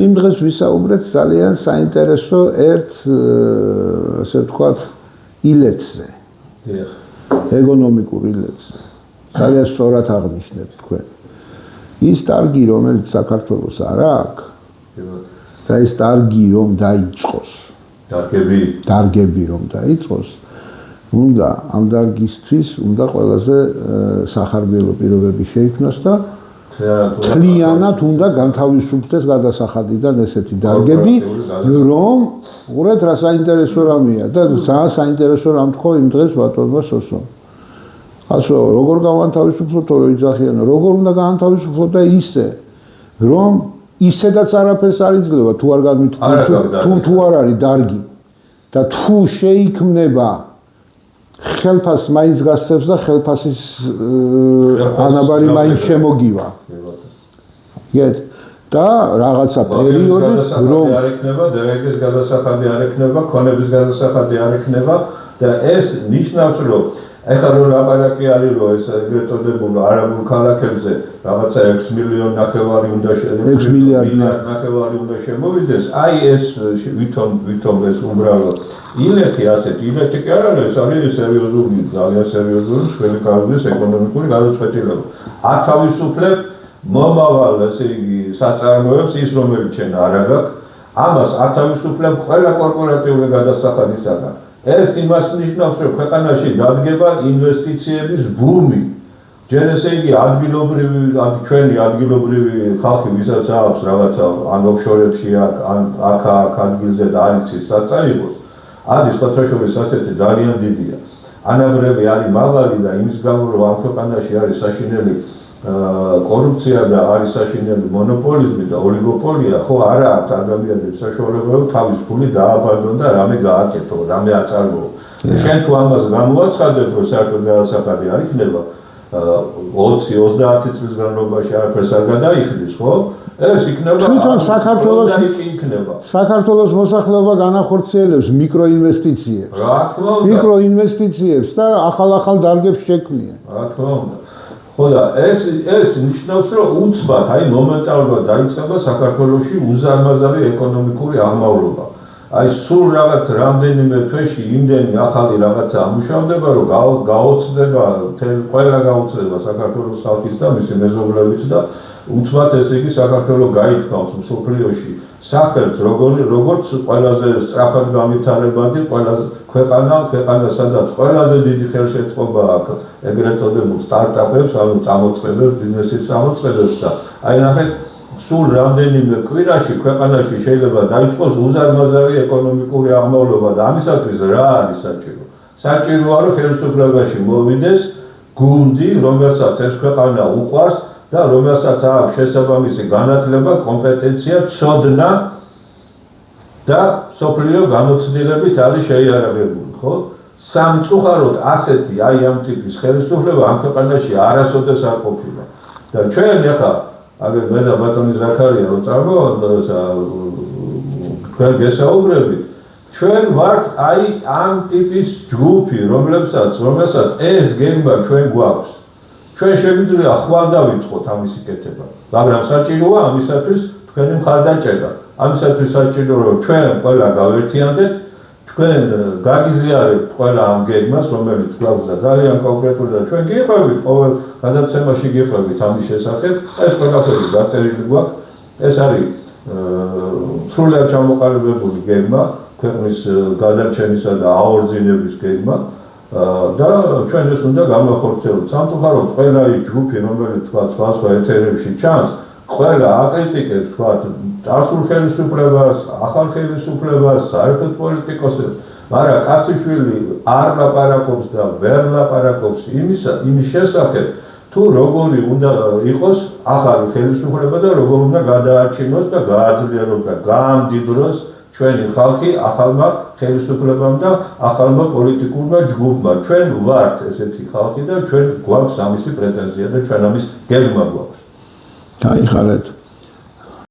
იმ დღეს ვისაუბრეთ ძალიან საინტერესო ერთ ასე ვთქვათ ილეთზე. ეკონომიკურ ილეთზე. ძალიან სწორად აღნიშნეთ თქვენ. ის დარგი, რომელიც საქართველოს არ აქვს, და ის დარგი რომ დაიწყოს. დარგები რომ დაიწყოს, უნდა ამ დარგისთვის უნდა ყველაზე სახარბიელო პირობები შეიქმნას და თლიანად უნდა განთავისუფლდეს გადასახადიდან ესეთი დარგები, რომ უყურეთ რა საინტერესო რამეა და საინტერესო რამ თქვა იმ დღეს ბატონმა სოსომ. ასო როგორ გავანთავისუფლოთ რომ იძახიანო, როგორ უნდა განთავისუფლოთ და ისე, რომ ისედაც არაფერს არ იძლევა თუ არ განვითარდება თუ არ არის დარგი და თუ შეიქმნება ხელფას მაინც გასცემს და ხელფასის ანაბარი მაინც შემოგივა. გეთ და რაღაცა პერიოდი რომ არ ექნება, დერეგის გადასახადი არ ექნება, ქონების გადასახადი არ ექნება და ეს ნიშნავს რომ ეხლა რომ ლაპარაკი არის რომ ეს ეგრეთ წოდებულ არაბულ ქალაქებზე რაღაცა 6 მილიონი ნახევარი უნდა 6 მილიარდი ნახევარი უნდა შემოვიდეს, აი ეს ვითომ ეს უბრალოდ ილეთი ასეთი ილეთი კი არ არის, არის სერიოზული, ძალიან სერიოზული ჩვენი კავშირის ეკონომიკური გადაწყვეტილება. ათავისუფლებ მომავალ ესე იგი საწარმოებს ის რომელიც შენ არ აქვს, ამას ათავისუფლებ ყველა კორპორატიული გადასახადისაგან. ეს იმას ნიშნავს, რომ ქვეყანაში დადგება ინვესტიციების ბუმი. ჯერ ესე იგი ჩვენი ადგილობრივი ხალხი, ვისაც აქვს რაღაცა ან ოფშორებში ან აქ ადგილზე და არ იცის საწაიღოს, არის ფოთაშორის ასეთი ძალიან დიდია. ანაბრები არის მაღალი და იმის გამო რომ ამ ქვეყანაში არის საშინელი კორუფცია და არის საშინელი მონოპოლიზმი და ოლიგოპოლია, ხო არა აქვს ადამიანებს საშუალება რომ თავის ფული დააბანონ და რამე გააკეთო, რამე აწარმოო. შენ თუ ამას გამოაცხადებ, რომ საერთოდ გადასახადი არ იქნება 20-30 წლის განმავლობაში არაფერს არ გადაიხდის, ხო? ეს იქნება თვითონ საქართველოს მოსახლეობა განახორციელებს მიკროინვესტიციებს. რა თქმა უნდა. მიკროინვესტიციებს და ახალ დარგებს შექმნიან. რა თქმა უნდა. ხო და ეს ნიშნავს რომ უცბად, აი მომენტალურად დაიწყება საქართველოში უზარმაზარი ეკონომიკური აღმავლობა. აი სულ რაღაც რამდენიმე თვეში იმდენი ახალი რაღაცა ამუშავდება, რომ გაოცდება, ყველა გაოცდება საქართველოს ხალხის და მისი მეზობლების და უცბად ესე იგი საქართველოს გაითქმავს მსოფლიოში სახელს როგორც ყველაზე სწრაფად განვითარებადი ქვეყანა სადაც ყველაზე დიდი ხელშეწყობა აქვს ეგრეთ წოდებულ სტარტაპებს, ანუ წამოწყებებს, ბიზნესის წამოწყებებს და აი ნახეთ სულ რამდენიმე კვირაში ქვეყანაში შეიძლება დაიწყოს უზარმაზარი ეკონომიკური აღმავლობა და ამისათვის რა არის საჭირო? საჭიროა რომ ხელისუფლებაში მოვიდეს გუნდი, რომელსაც ეს ქვეყანა უყვარს და რომელსაც აქვს შესაბამისი განათლება, კომპეტენცია, ცოდნა და სოფლიო გამოცდილებით არის შეიარაღებული, ხო? სამწუხაროდ ასეთი აი ამ ტიპის ხელისუფლება ამ ქვეყანაში არასოდეს არ ყოფილა. და ჩვენ ახლა აგერ მე და ბატონი ზაქარია რო წარმოვიდგინოთ თქვენ გესაუბრებით, ჩვენ ვართ აი ამ ტიპის ჯგუფი, რომელსაც ეს გეგმა ჩვენ გვაქვს. ჩვენ შეგვიძლია ხვალ დავიწყოთ ამისი კეთება, მაგრამ საჭიროა ამისათვის თქვენი მხარდაჭერა. ამისათვის საჭიროა რომ ჩვენ ყველა გავერთიანდეთ, თქვენ გაგიზიარებთ ყველა ამ გეგმას, რომელიც გვაქვს და ძალიან კონკრეტული და ჩვენ გიყვებით ყოველ გადაცემაში გიყვებით ამის შესახებ. ეს ყველაფერი დაწერილი გვაქვს. ეს არის სრულად ჩამოყალიბებული გეგმა, ქვეყნის გადარჩენისა და აღორძინების გეგმა. და ჩვენ ეს უნდა გამახორციელოთ. სამწუხაროდ ყველა ის ჯგუფი, რომელიც თქვა სხვა ეთერებში ჩანს, ყველა აკრიტიკებს თქვა წარსულ ხელისუფლებას, ახალ ხელისუფლებას, საერთოდ პოლიტიკოსებს, მაგრამ კაციშვილი არ ლაპარაკობს და ვერ ლაპარაკობს იმის შესახებ, თუ როგორი უნდა იყოს ახალი ხელისუფლება და როგორ უნდა გადაარჩინოს და გააძლიეროს და გაამდიდროს ჩვენი ხალხი ახალმა ხელისუფლებამ და ახალმა პოლიტიკურმა ჯგუფმა. ჩვენ ვართ ესეთი ხალხი და ჩვენ გვაქვს ამისი პრეტენზია და ჩვენ ამის გეგმა გვაქვს. გაიხარეთ.